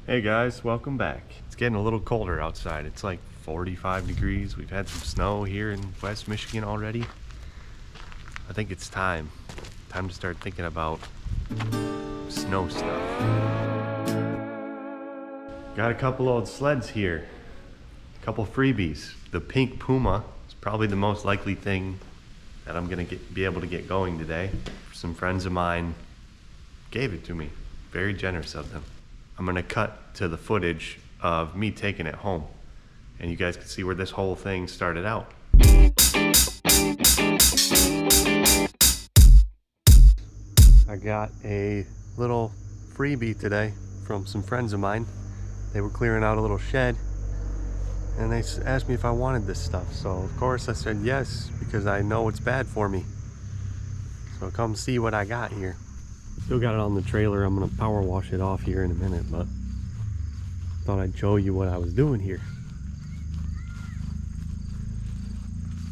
Hey guys, welcome back. It's getting a little colder outside. It's like 45 degrees. We've had some snow here in West Michigan already. I think it's time to start thinking about snow stuff. Got a couple old sleds here, a couple freebies. The pink Puma is probably the most likely thing that I'm gonna be able to get going today. Some friends of mine gave it to me. Very generous of them. I'm gonna cut to the footage of me taking it home, and you guys can see where this whole thing started out. I got a little freebie today from some friends of mine. They were clearing out a little shed, and they asked me if I wanted this stuff. So of course I said yes, because I know it's bad for me. So come see what I got here. Still got it on the trailer. I'm gonna power wash it off here in a minute, but thought I'd show you what I was doing here.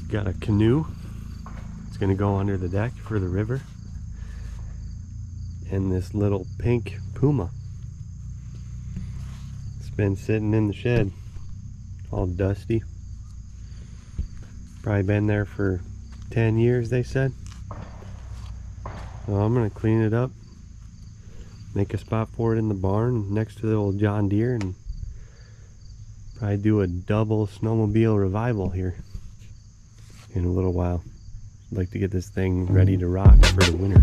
Got a canoe. It's gonna go under the deck for the river. And this little pink Puma. It's been sitting in the shed, all dusty. Probably been there for 10 years, they said. So I'm gonna clean it up, make a spot for it in the barn next to the old John Deere, and probably do a double snowmobile revival here in a little while. I'd like to get this thing ready to rock for the winter.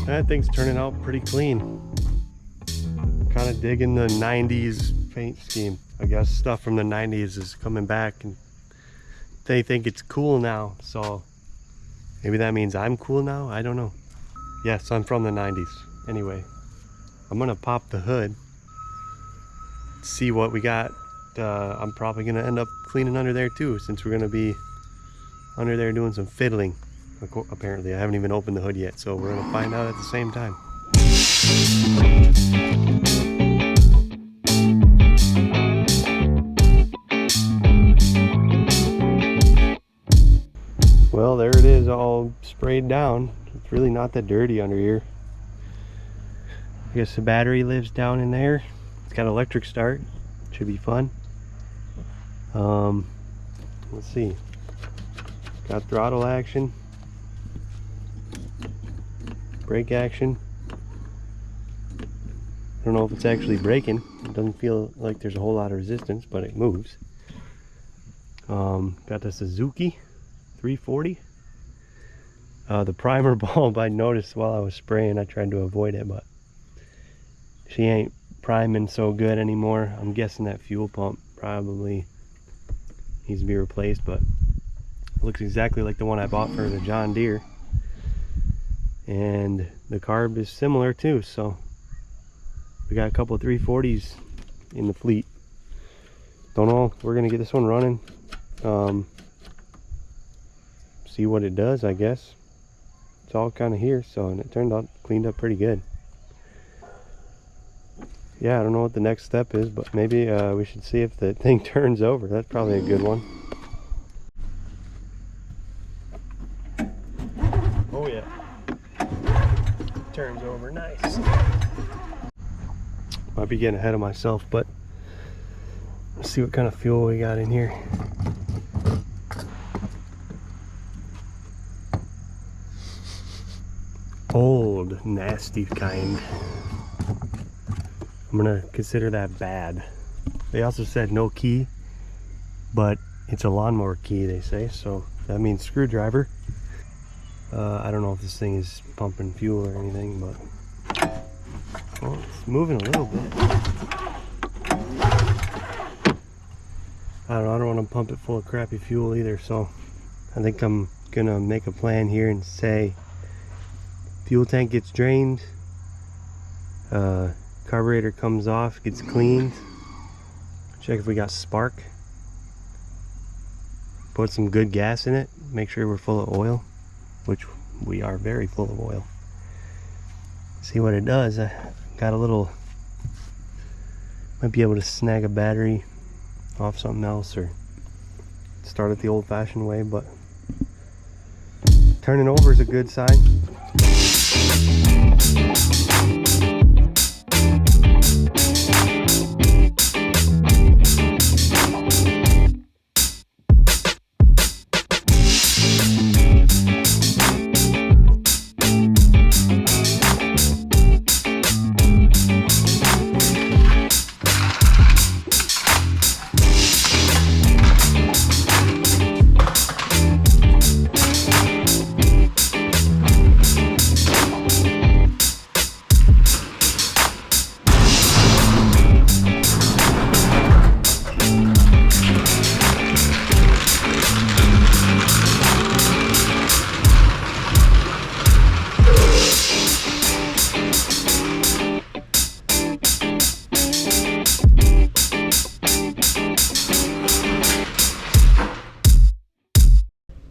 That thing's turning out pretty clean. Kind of digging the 90s paint scheme. I guess stuff from the 90s is coming back, and they think it's cool now. So maybe that means I'm cool now? I don't know. Yes, I'm from the 90s. Anyway, I'm gonna pop the hood, see what we got. I'm probably gonna end up cleaning under there too, since we're gonna be under there doing some fiddling. Apparently, I haven't even opened the hood yet, so we're gonna find out at the same time. Well, there it is, all sprayed down. It's really not that dirty under here. I guess the battery lives down in there. It's got electric start. Should be fun. Let's see. Got throttle action. Brake action. I don't know if it's actually braking. It doesn't feel like there's a whole lot of resistance, but it moves. Got the Suzuki 340. The primer bulb I noticed while I was spraying. I tried to avoid it, but she ain't priming so good anymore. I'm guessing that fuel pump probably needs to be replaced, but it looks exactly like the one I bought for the John Deere. And the carb is similar too, so we got a couple of 340s in the fleet. Don't know, we're gonna get this one running, see what it does. I guess it's all kind of here, so, and it turned out cleaned up pretty good. Yeah, I don't know what the next step is, but maybe we should see if the thing turns over. That's probably a good one. Oh yeah, turns over nice. Might be getting ahead of myself, but let's see what kind of fuel we got in here. Old, nasty kind. I'm gonna consider that bad. They also said no key, but it's a lawnmower key, they say, so that means screwdriver. I don't know if this thing is pumping fuel or anything, but well, it's moving a little bit. I don't want to pump it full of crappy fuel either, so I think I'm gonna make a plan here and say fuel tank gets drained, carburetor comes off, gets cleaned, check if we got spark, put some good gas in it, make sure we're full of oil, which we are very full of oil. See what it does. I got a little, might be able to snag a battery off something else or start it the old-fashioned way, but turning over is a good sign.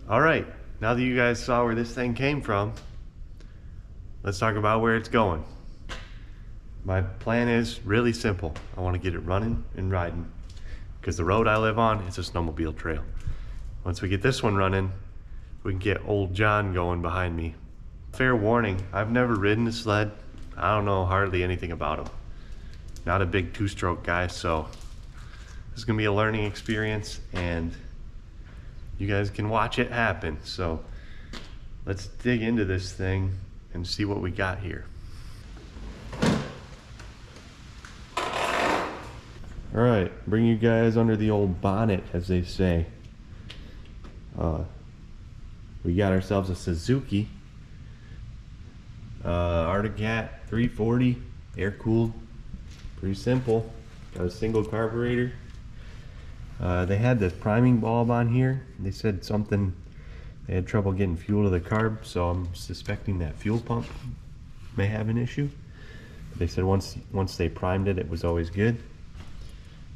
Alright, now that you guys saw where this thing came from, let's talk about where it's going. My plan is really simple. I want to get it running and riding because the road I live on is a snowmobile trail. Once we get this one running, we can get old John going behind me. Fair warning, I've never ridden a sled. I don't know hardly anything about them. Not a big two-stroke guy, so this is going to be a learning experience and you guys can watch it happen. So let's dig into this thing and see what we got here. All right, bring you guys under the old bonnet, as they say. We got ourselves a Suzuki Arctic Cat 340, air-cooled, pretty simple. Got a single carburetor. They had this priming bulb on here. They said something, they had trouble getting fuel to the carb, so I'm suspecting that fuel pump may have an issue. They said once they primed it, it was always good.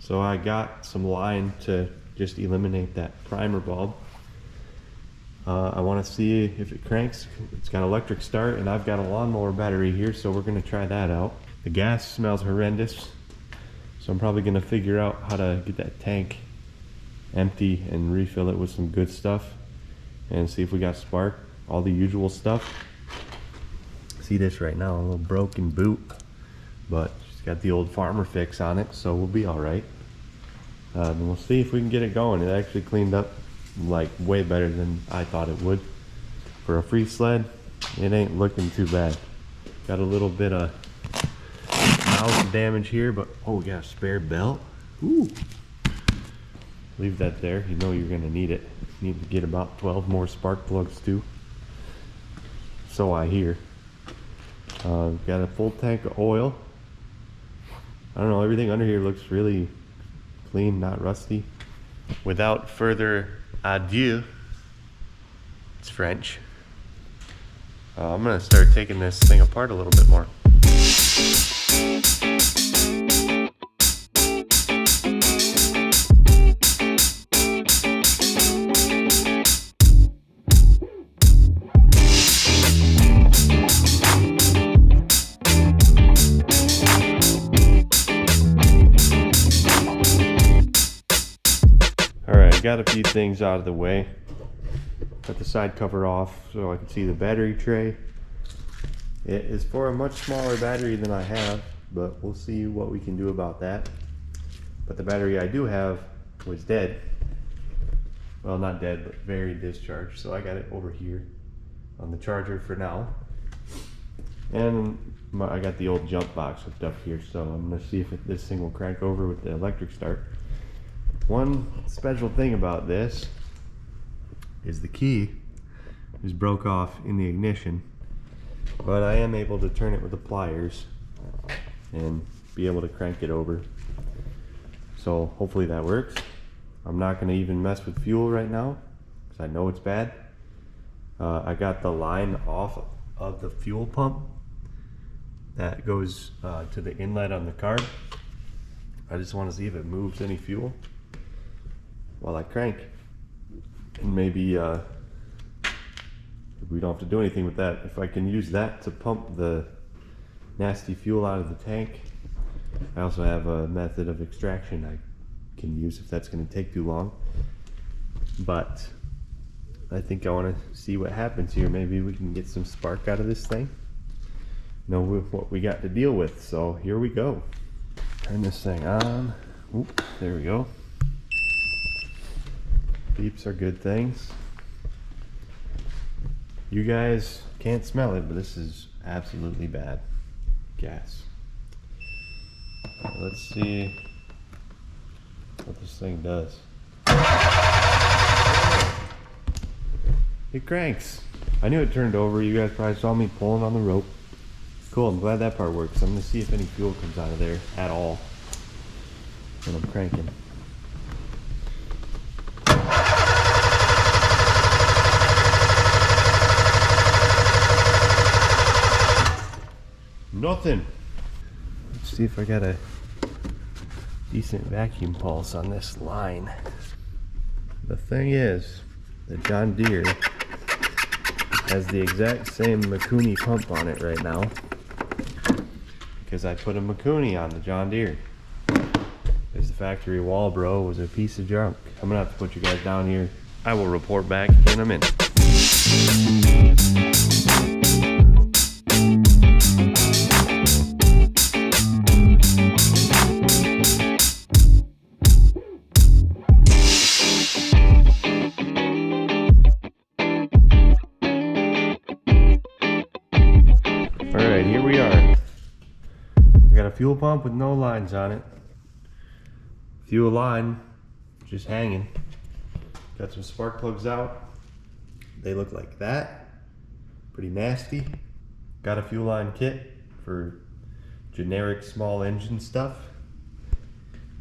So I got some line to just eliminate that primer bulb. I want to see if it cranks. It's got electric start, and I've got a lawnmower battery here, so we're going to try that out. The gas smells horrendous, so I'm probably going to figure out how to get that tank empty and refill it with some good stuff and see if we got spark, all the usual stuff. See this right now, a little broken boot, but it's got the old farmer fix on it, so we'll be all right. And we'll see if we can get it going. It actually cleaned up like way better than I thought it would. For a free sled, it ain't looking too bad. Got a little bit of mouse damage here, but oh, we got a spare belt. Ooh. Leave that there, you know you're gonna need it. Need to get about 12 more spark plugs too. So I hear. Got a full tank of oil. I don't know, everything under here looks really clean, not rusty. Without further ado, it's French. I'm gonna start taking this thing apart a little bit more. Got a few things out of the way. Got the side cover off so I can see the battery tray. It is for a much smaller battery than I have, but we'll see what we can do about that. But the battery I do have was dead. Well, not dead, but very discharged. So I got it over here on the charger for now. And I got the old jump box hooked up here, so I'm gonna see if this thing will crank over with the electric start. One special thing about this is the key just broke off in the ignition. But I am able to turn it with the pliers and be able to crank it over. So hopefully that works. I'm not gonna even mess with fuel right now because I know it's bad. I got the line off of the fuel pump that goes to the inlet on the Carb. I just want to see if it moves any fuel while I crank. And maybe we don't have to do anything with that. If I can use that to pump the nasty fuel out of the tank. I also have a method of extraction I can use if that's going to take too long. But I think I want to see what happens here. Maybe we can get some spark out of this thing. Know what we got to deal with. So here we go. Turn this thing on. Oop, there we go. Beeps are good things. You guys can't smell it, but this is absolutely bad gas. Let's see what this thing does. It cranks. I knew it turned over. You guys probably saw me pulling on the rope. Cool, I'm glad that part works. I'm gonna see if any fuel comes out of there at all when I'm cranking. Nothing. Let's see if I got a decent vacuum pulse on this line. The thing is, the John Deere has the exact same Mikuni pump on it right now because I put a Mikuni on the John Deere because the factory Walbro was a piece of junk. I'm gonna have to put you guys down here. I will report back in a minute. Alright, here we are. I got a fuel pump with no lines on it. Fuel line just hanging. Got some spark plugs out. They look like that. Pretty nasty. Got a fuel line kit for generic small engine stuff.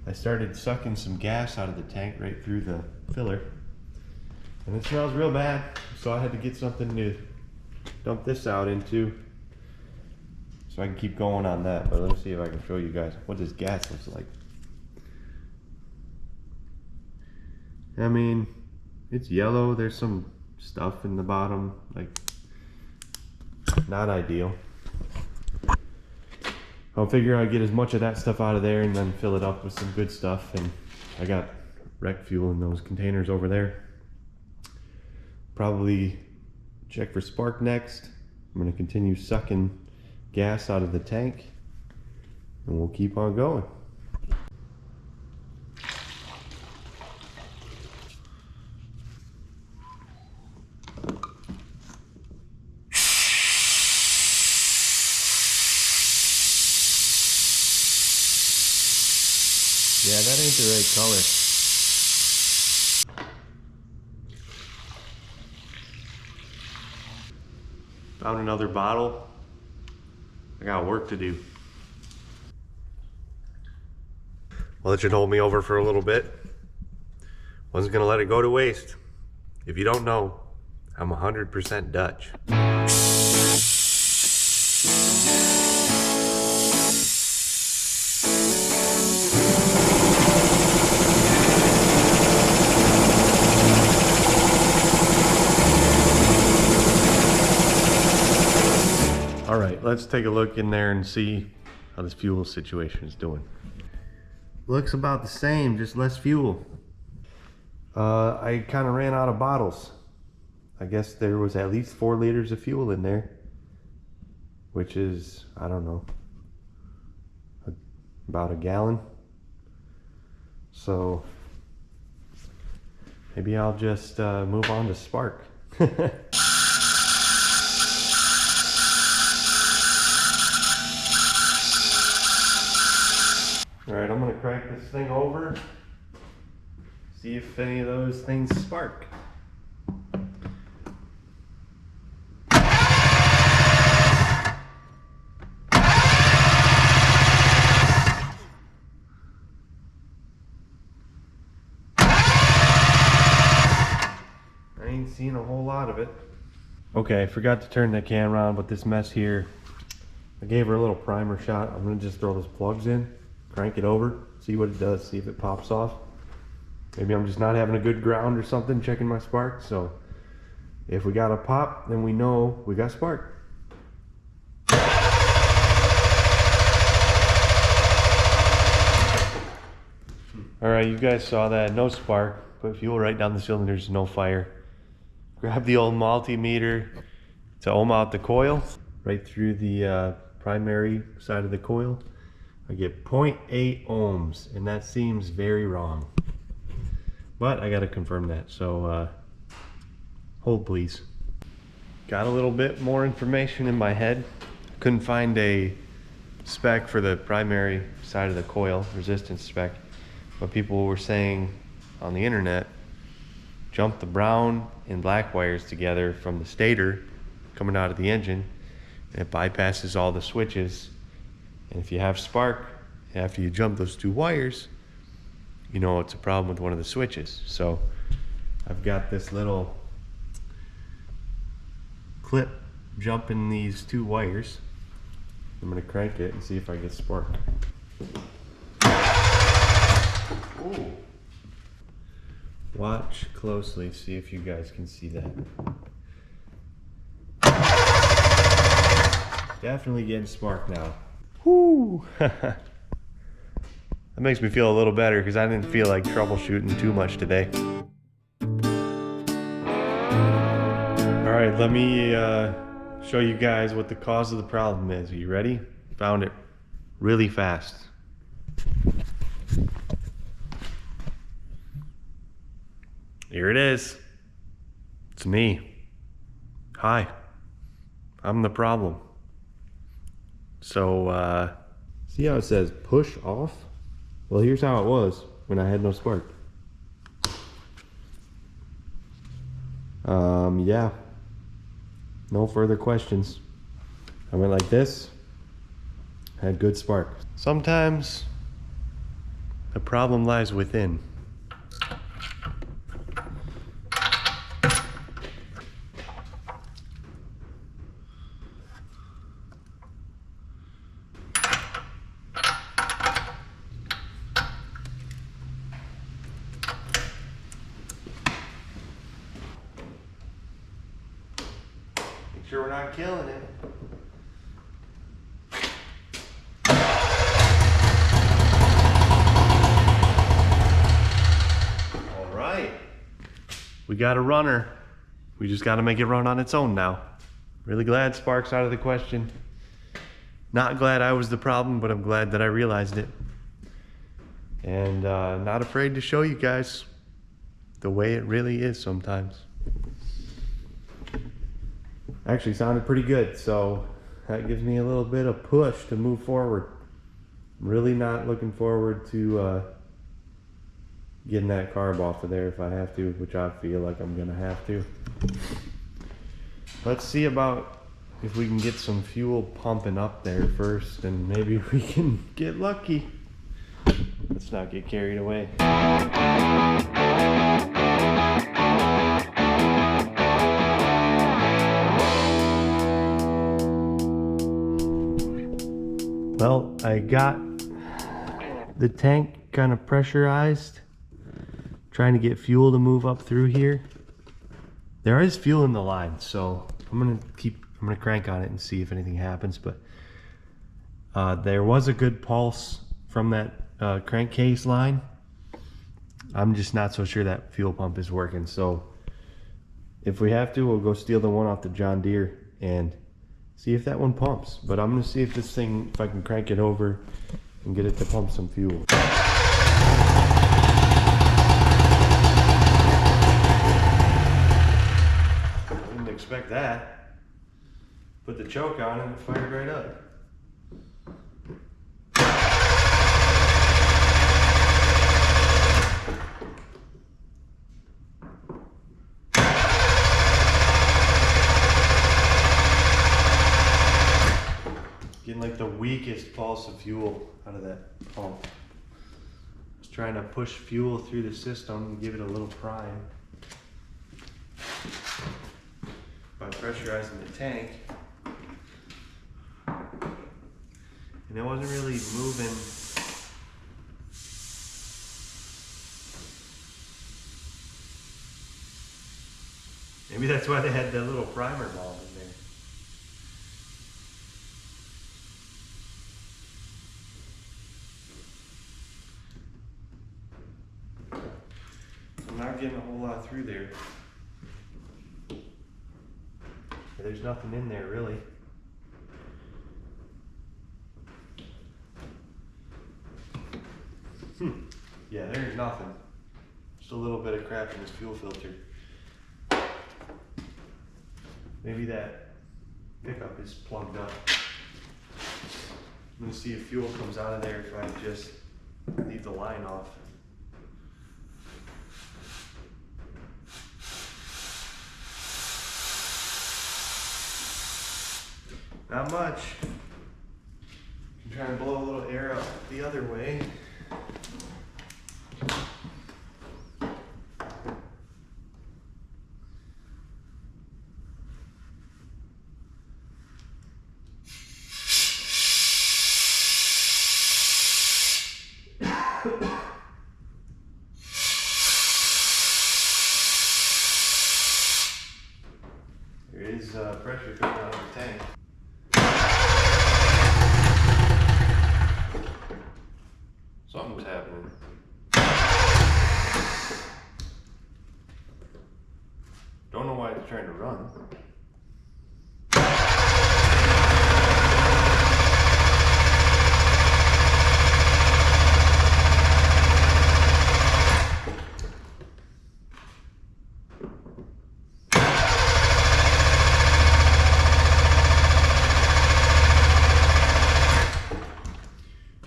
I started sucking some gas out of the tank right through the filler. And it smells real bad. So I had to get something to dump this out into. So I can keep going on that, but let's see if I can show you guys what this gas looks like. I mean, it's yellow. There's some stuff in the bottom, like not ideal. I'll figure I'd get as much of that stuff out of there and then fill it up with some good stuff. And I got wreck fuel in those containers over there. Probably check for spark next. I'm gonna continue sucking gas out of the tank and we'll keep on going. Yeah, that ain't the right color. Found another bottle. I got work to do. Well, it should hold me over for a little bit. Wasn't gonna let it go to waste. If you don't know, I'm 100% Dutch. All right, let's take a look in there and see how this fuel situation is doing. Looks about the same, just less fuel. I kind of ran out of bottles. I guess there was at least 4 liters of fuel in there, which is, I don't know, about a gallon. So maybe I'll just move on to spark. Alright, I'm going to crank this thing over, see if any of those things spark. seeing a whole lot of it. Okay, I forgot to turn the camera on, but this mess here, I gave her a little primer shot. I'm gonna just throw those plugs in, crank it over, see what it does, see if it pops off. Maybe I'm just not having a good ground or something, checking my spark. So if we got a pop, then we know we got spark. All right, you guys saw that, no spark. Put fuel right down the cylinders, no fire. Grab the old multimeter to ohm out the coil, right through the primary side of the coil. I get 0.8 ohms, and that seems very wrong. But I gotta confirm that, so hold please. Got a little bit more information in my head. Couldn't find a spec for the primary side of the coil, resistance spec. But people were saying on the internet, jump the brown and black wires together from the stator coming out of the engine, and it bypasses all the switches. And if you have spark after you jump those two wires, you know it's a problem with one of the switches. So I've got this little clip jumping these two wires. I'm gonna crank it and see if I get spark. Ooh. Watch closely, see if you guys can see that. Definitely getting spark now. Whoo! That makes me feel a little better because I didn't feel like troubleshooting too much today. Alright, let me show you guys what the cause of the problem is. Are you ready? Found it really fast. Here it is. It's me. Hi. I'm the problem. So, see how it says push off? Well, here's how it was when I had no spark. Yeah. No further questions. I went like this. Had good spark. Sometimes the problem lies within. Sure we're not killing it. All right. We got a runner. We just got to make it run on its own now. Really glad spark's out of the question. Not glad I was the problem, but I'm glad that I realized it. And not afraid to show you guys the way it really is sometimes. Actually sounded pretty good, so that gives me a little bit of push to move forward. I'm really not looking forward to getting that carb off of there if I have to, which I feel like I'm gonna have to. Let's see about if we can get some fuel pumping up there first, and maybe we can get lucky. Let's not get carried away. Well, I got the tank kind of pressurized, trying to get fuel to move up through here. There is fuel in the line, so I'm gonna crank on it and see if anything happens. But there was a good pulse from that crankcase line. I'm just not so sure that fuel pump is working. So if we have to, we'll go steal the one off the John Deere and see if that one pumps. But I'm gonna see if this thing, if I can crank it over and get it to pump some fuel. Didn't expect that. Put the choke on and it fired right up. Getting like the weakest pulse of fuel out of that pump. Just trying to push fuel through the system and give it a little prime. pressurizing the tank. And it wasn't really moving. Maybe that's why they had that little primer bulb in there. I'm not getting a whole lot through there. There's nothing in there really. Yeah, there's nothing. Just a little bit of crap in this fuel filter. Maybe that pickup is plugged up. I'm gonna see if fuel comes out of there if I just leave the line off. Not much. I'm trying to blow a little air out the other way. There is pressure coming out of the tank. Something's happening. Don't know why it's trying to run.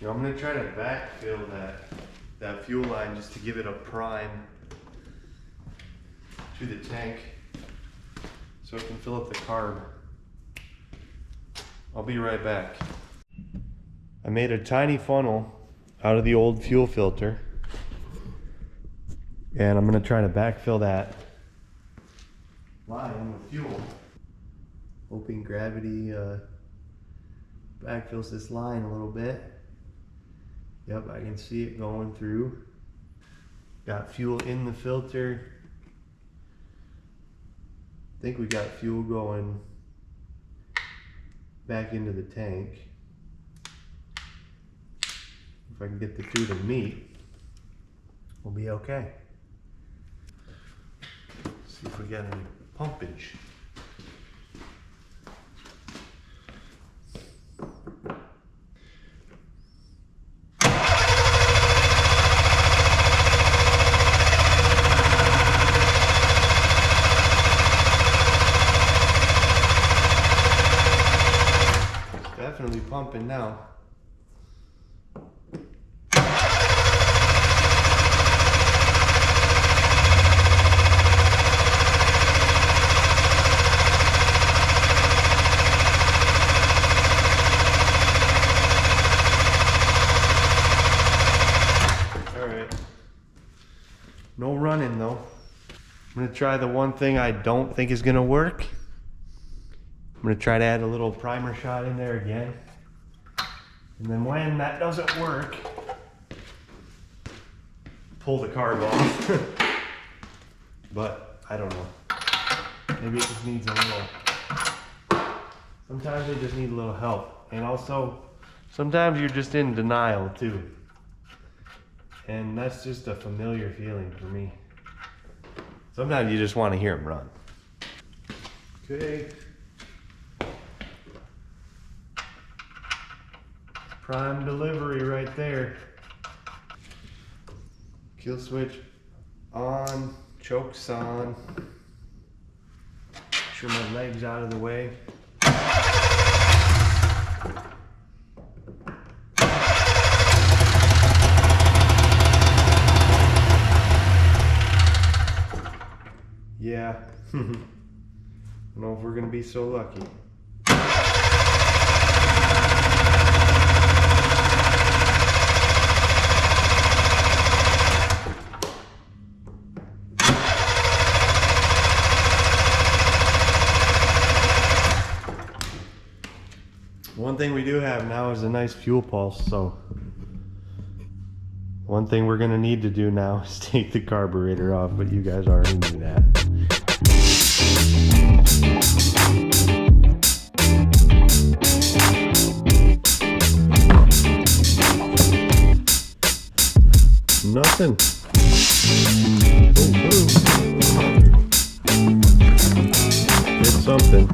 I'm going to try to backfill that fuel line just to give it a prime to the tank so it can fill up the carb. I'll be right back. I made a tiny funnel out of the old fuel filter and I'm going to try to backfill that line with fuel. Hoping gravity backfills this line a little bit. Yep, I can see it going through. Got fuel in the filter. I think we got fuel going back into the tank. If I can get the two to meet, we'll be okay. See if we got any pumpage. Definitely pumping now. All right. No running though. I'm gonna try the one thing I don't think is gonna work. I'm going to try to add a little primer shot in there again. And then when that doesn't work, pull the carb off. But I don't know. Maybe it just needs a little, sometimes they just need a little help. And also, sometimes you're just in denial too. And that's just a familiar feeling for me. Sometimes you just want to hear them run. Okay. Prime delivery right there. Kill switch on, chokes on. Make sure my leg's out of the way. Yeah. I don't know if we're gonna be so lucky. thing we do have now is a nice fuel pulse, so one thing we're gonna need to do now is take the carburetor off, but you guys already knew that. Nothing. It's something.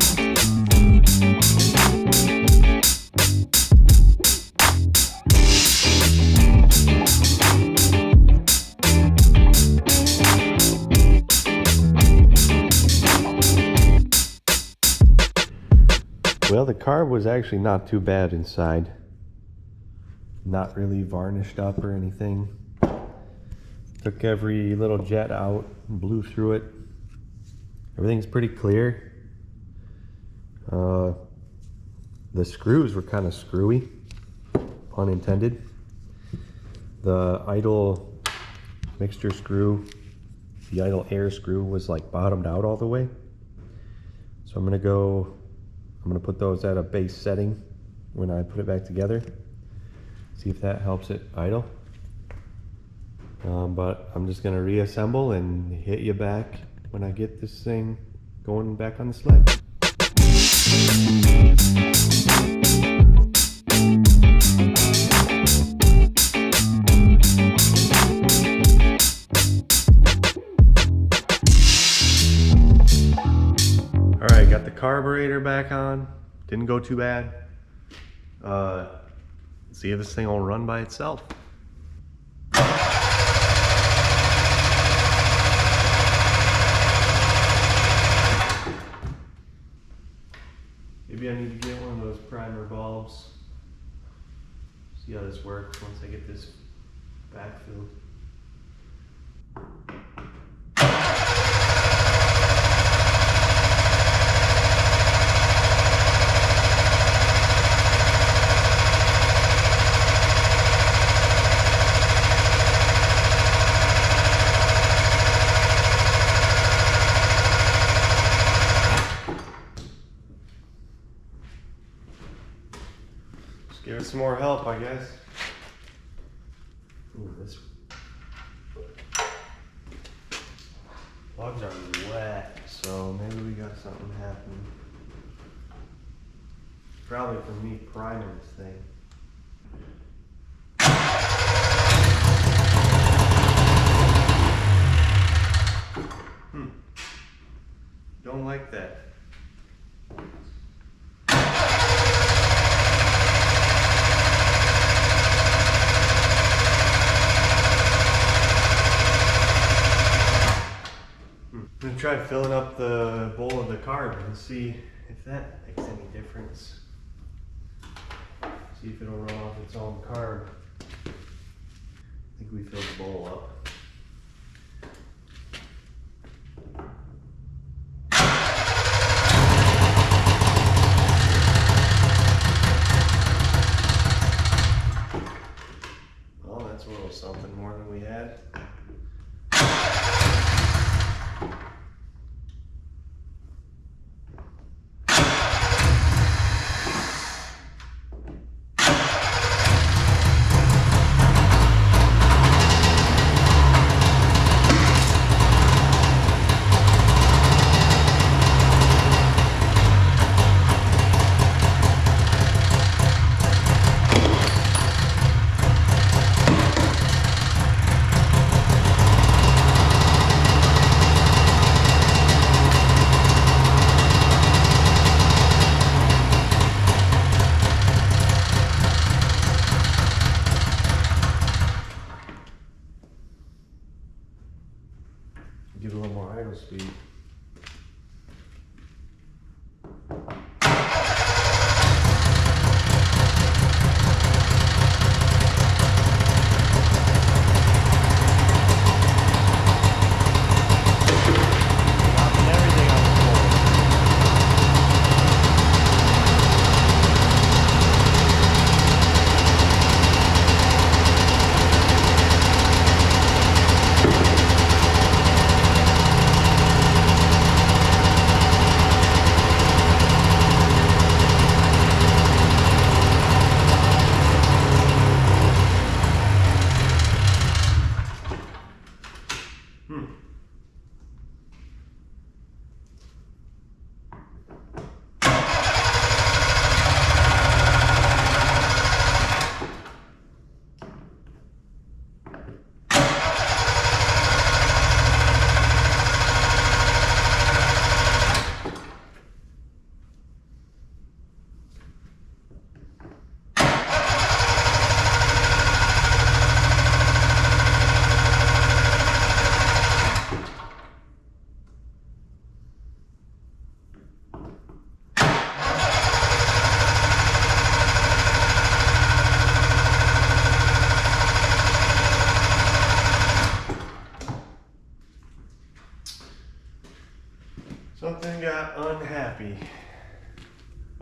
Well, the carb was actually not too bad inside. Not really varnished up or anything. Took every little jet out, blew through it. Everything's pretty clear. The screws were kind of screwy, pun intended. The idle mixture screw, the idle air screw was like bottomed out all the way. So I'm gonna put those at a base setting when I put it back together. See if that helps it idle. But I'm just gonna reassemble and hit you back when I get this thing going back on the sled. Alright, got the carburetor back on. Didn't go too bad. See if this thing will run by itself. Maybe I need to get one of those primer bulbs. See how this works once I get this backfilled. Give it some more help, I guess. Ooh, this plugs are wet, so maybe we got something happening. Probably from me priming this thing. Don't like that. I'm gonna try filling up the bowl of the carb and see if that makes any difference. See if it'll run off its own carb. I think we filled the bowl up. Well, that's a little something more than we had.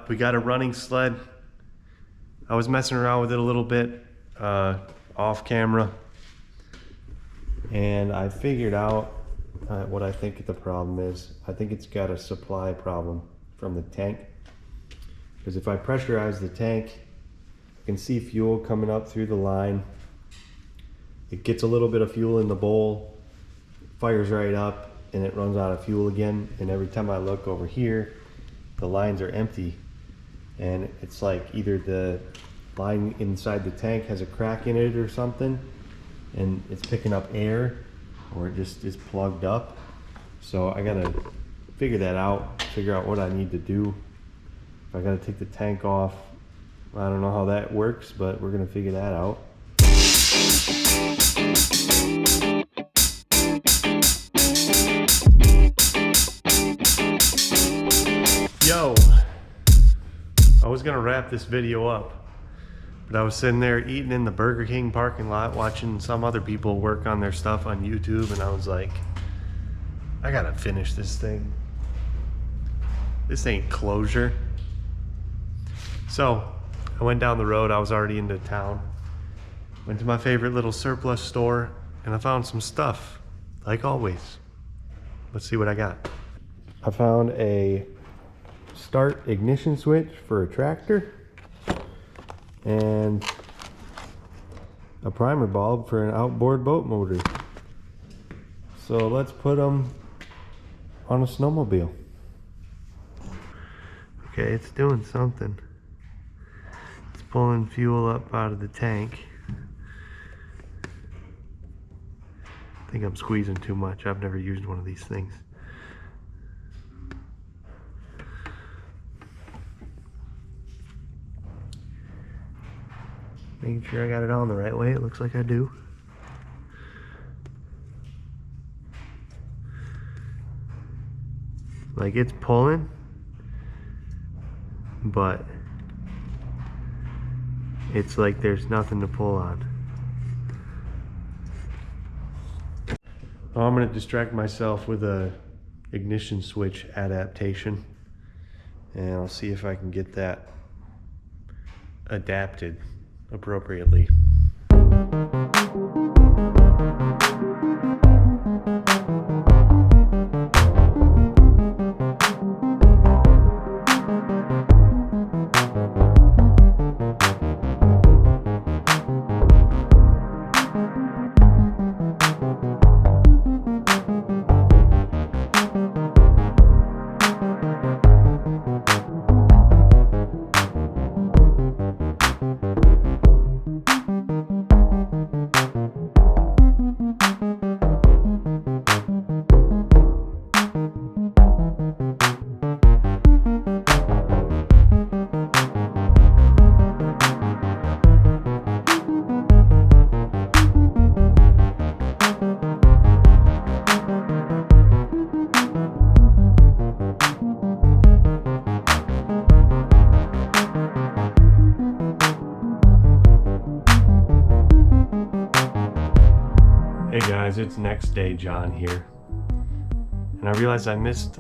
up. We got a running sled. I was messing around with it a little bit off camera, and I figured out what I think the problem is. I think it's got a supply problem from the tank, because if I pressurize the tank, I can see fuel coming up through the line. It gets a little bit of fuel in the bowl, fires right up, and it runs out of fuel again. And every time I look over here, the lines are empty, and it's like either the line inside the tank has a crack in it or something, and it's picking up air, or it just is plugged up. So I gotta figure that out, figure out what I need to do. If I gotta take the tank off, I don't know how that works, but we're gonna figure that out. Yo, I was gonna wrap this video up, but I was sitting there eating in the Burger King parking lot watching some other people work on their stuff on YouTube, and I was like, I gotta finish this thing. This ain't closure. So I went down the road. I was already into town. Went to my favorite little surplus store, and I found some stuff, like always. Let's see what I got. I found a start ignition switch for a tractor, and a primer bulb for an outboard boat motor. So let's put them on a snowmobile. Okay, it's doing something. It's pulling fuel up out of the tank. I think I'm squeezing too much. I've never used one of these things. Making sure I got it on the right way. It looks like I do. Like, it's pulling, but it's like there's nothing to pull on. I'm gonna distract myself with a ignition switch adaptation, and I'll see if I can get that adapted appropriately. Hey guys, it's next day John here, and I realized I missed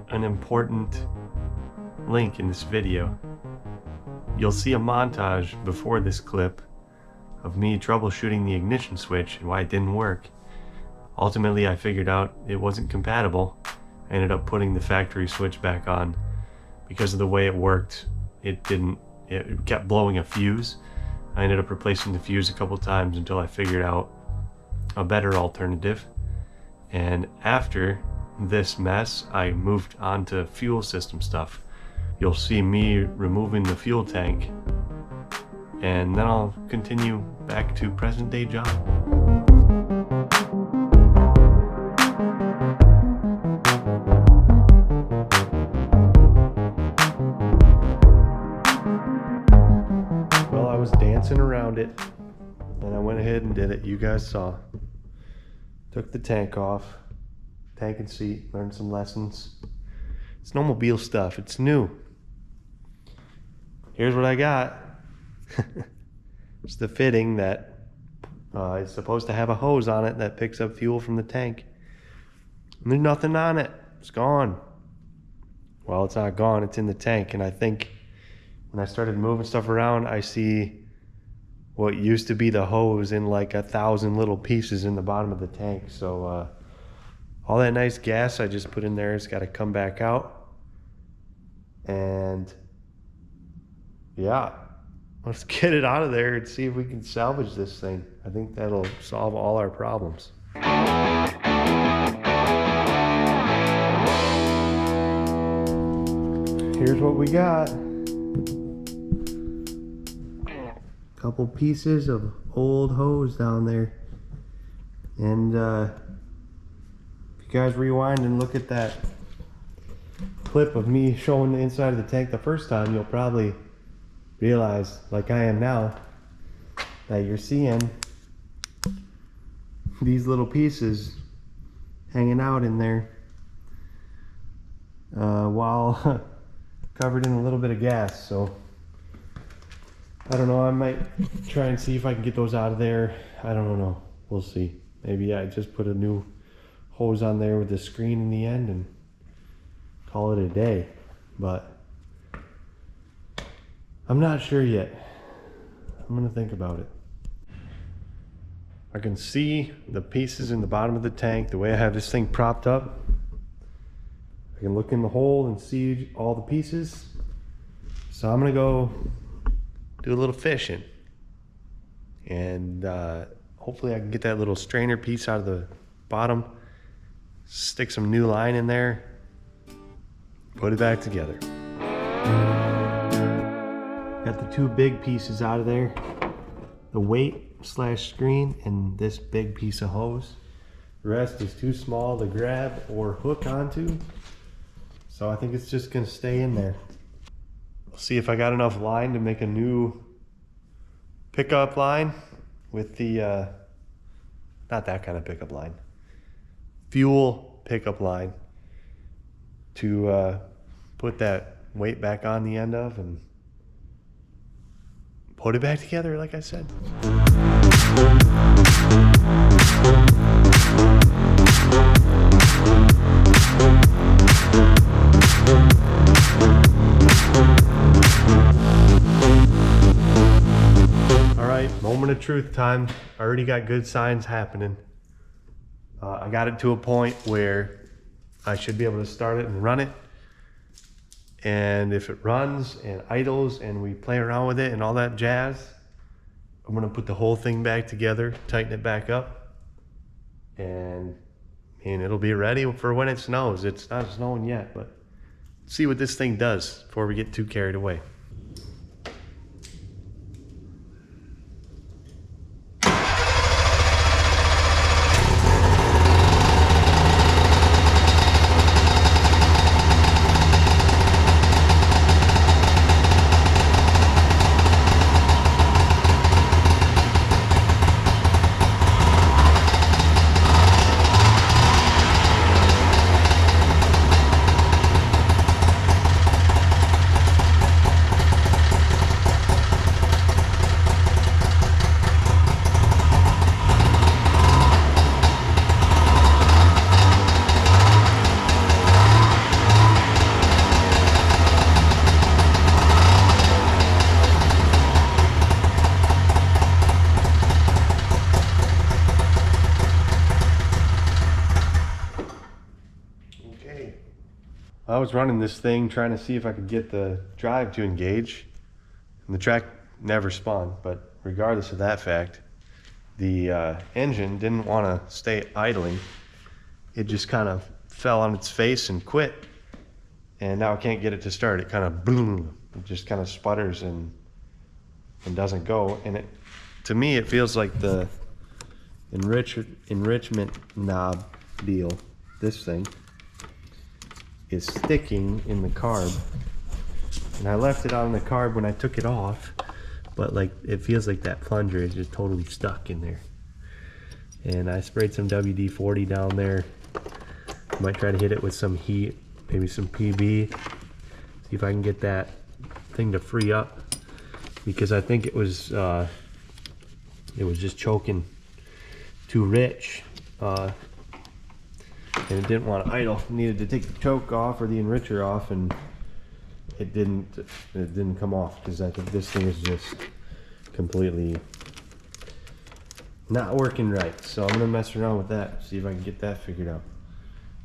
an important link in this video. You'll see a montage before this clip of me troubleshooting the ignition switch and why it didn't work. Ultimately, I figured out it wasn't compatible. I ended up putting the factory switch back on. Because of the way it worked, it kept blowing a fuse. I ended up replacing the fuse a couple times until I figured out a better alternative. And after this mess, I moved on to fuel system stuff. You'll see me removing the fuel tank, and then I'll continue back to present day John. Well, I was dancing around it, and I went ahead and did it. You guys saw. Took the tank off, tank and seat, learned some lessons. Snowmobile stuff, it's new. Here's what I got. It's the fitting that is supposed to have a hose on it that picks up fuel from the tank. And there's nothing on it, it's gone. Well, it's not gone, it's in the tank, and I think when I started moving stuff around, I see what used to be the hose in like 1,000 little pieces in the bottom of the tank. So all that nice gas I just put in there has got to come back out. And yeah, let's get it out of there and see if we can salvage this thing. I think that'll solve all our problems. Here's what we got. Couple pieces of old hose down there. And if you guys rewind and look at that clip of me showing the inside of the tank the first time, you'll probably realize, like I am now, that you're seeing these little pieces hanging out in there while covered in a little bit of gas. So I don't know, I might try and see if I can get those out of there. I don't know, we'll see. Maybe I just put a new hose on there with the screen in the end and call it a day. But I'm not sure yet. I'm gonna think about it. I can see the pieces in the bottom of the tank, the way I have this thing propped up. I can look in the hole and see all the pieces. So I'm gonna go do a little fishing. And hopefully I can get that little strainer piece out of the bottom, stick some new line in there, put it back together. Got the two big pieces out of there, the weight slash screen and this big piece of hose. The rest is too small to grab or hook onto, so I think it's just gonna stay in there. I'll see if I got enough line to make a new pickup line with the not that kind of pickup line, fuel pickup line, to put that weight back on the end of and put it back together like I said. Alright, moment of truth time. I already got good signs happening. I got it to a point where I should be able to start it and run it. And if it runs and idles and we play around with it and all that jazz, I'm gonna put the whole thing back together, tighten it back up, and it'll be ready for when it snows. It's not snowing yet, but see what this thing does before we get too carried away. I was running this thing trying to see if I could get the drive to engage, and the track never spawned. But regardless of that fact, the engine didn't want to stay idling. It just kind of fell on its face and quit, and now I can't get it to start. It kind of boom, it just kind of sputters and doesn't go. And to me it feels like the enrichment knob deal, this thing, is sticking in the carb. And I left it on the carb when I took it off, but like it feels like that plunger is just totally stuck in there. And I sprayed some WD-40 down there. Might try to hit it with some heat, maybe some PB, see if I can get that thing to free up, because I think it was just choking too rich, and it didn't want to idle. It needed to take the choke off or the enricher off and it didn't come off, because I think this thing is just completely not working right. So I'm gonna mess around with that, see if I can get that figured out.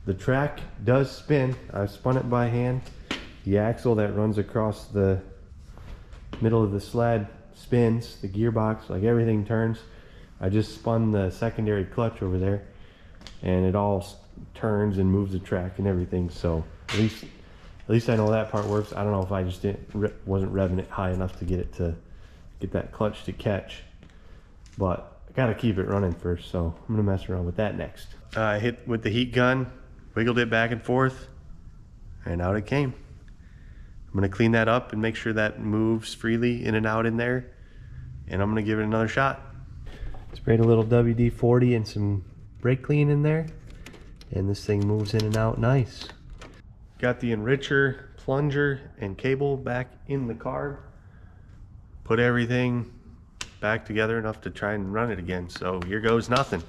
The track does spin. I spun it by hand. The axle that runs across the middle of the sled spins. The gearbox, like everything turns. I just spun the secondary clutch over there, and it all turns and moves the track and everything. So at least I know that part works. I don't know if I just wasn't revving it high enough to get that clutch to catch, but I gotta keep it running first. So I'm gonna mess around with that next. I hit with the heat gun, wiggled it back and forth, and out it came. I'm gonna clean that up and make sure that moves freely in and out in there, and I'm gonna give it another shot. Sprayed a little WD-40 and some brake clean in there, and this thing moves in and out nice. Got the enricher, plunger, and cable back in the Carb. Put everything back together enough to try and run it again. So here goes nothing.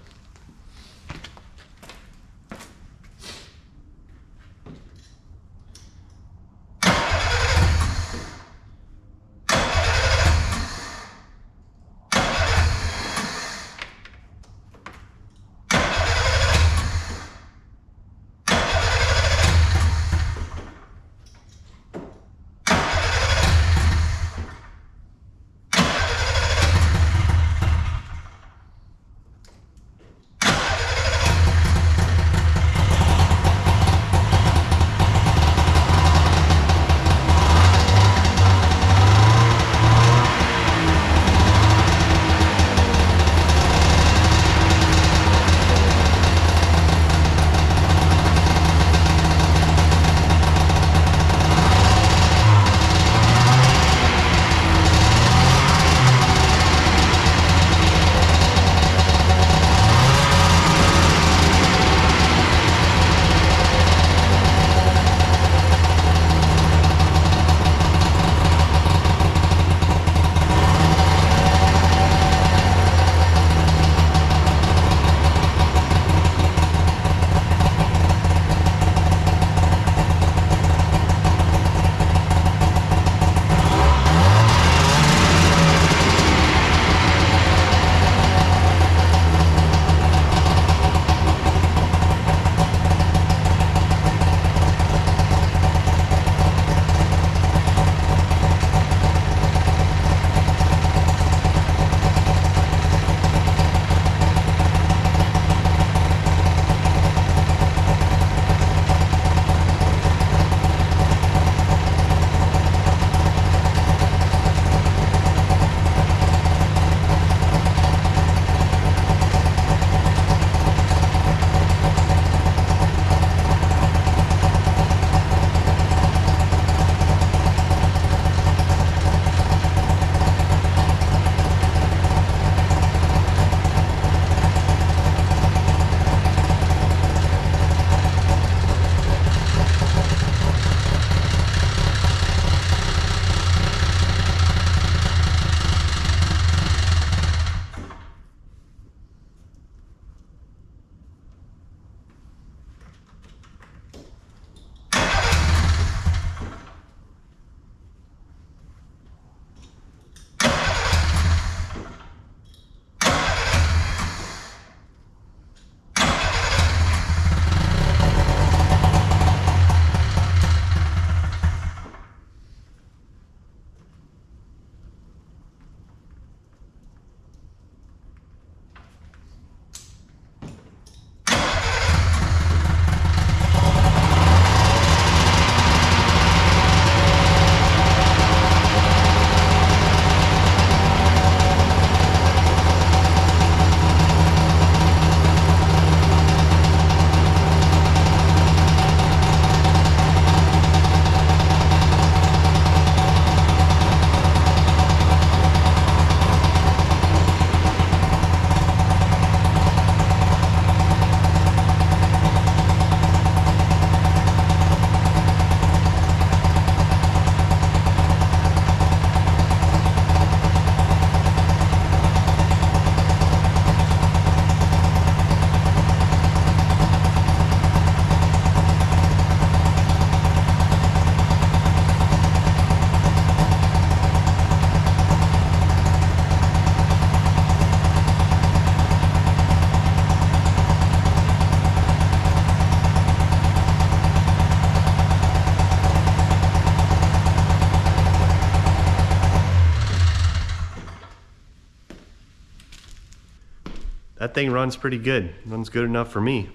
that thing runs pretty good. Runs good enough for me.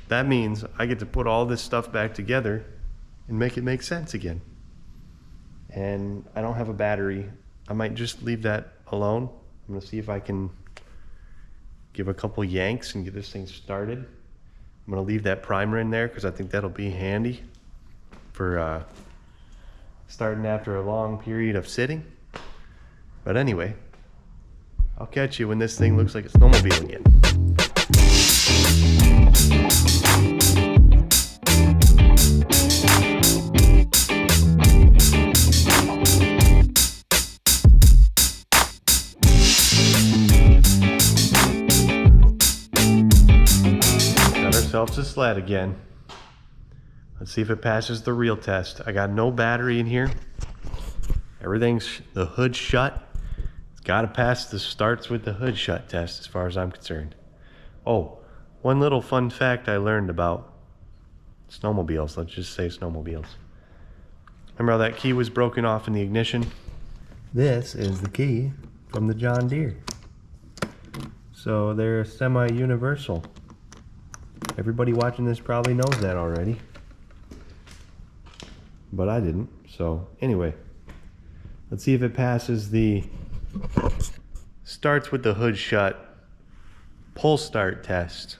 That means I get to put all this stuff back together and make it make sense again. And I don't have a battery. I might just leave that alone. I'm gonna see if I can give a couple yanks and get this thing started. I'm gonna leave that primer in there because I think that'll be handy for starting after a long period of sitting. But anyway, I'll catch you when this thing looks like a snowmobile again. Got ourselves a sled again. Let's see if it passes the real test. I got no battery in here. Everything's, the hood shut. It's gotta pass the starts with the hood shut test as far as I'm concerned. Oh, one little fun fact I learned about snowmobiles. Let's just say snowmobiles. Remember how that key was broken off in the ignition? This is the key from the John Deere. So they're semi-universal. Everybody watching this probably knows that already. But I didn't. So anyway, let's see if it passes the starts with the hood shut pull start test.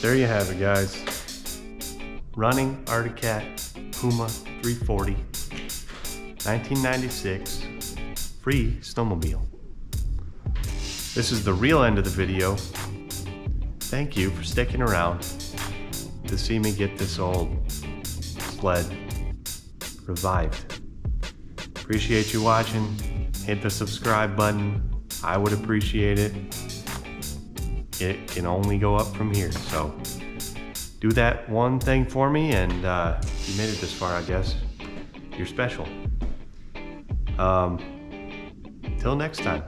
There you have it, guys. Running Arctic Cat Puma 340, 1996, free snowmobile. This is the real end of the video. Thank you for sticking around to see me get this old sled revived. Appreciate you watching. Hit the subscribe button. I would appreciate it. It can only go up from here, so do that one thing for me, and you made it this far, I guess. You're special. Till next time.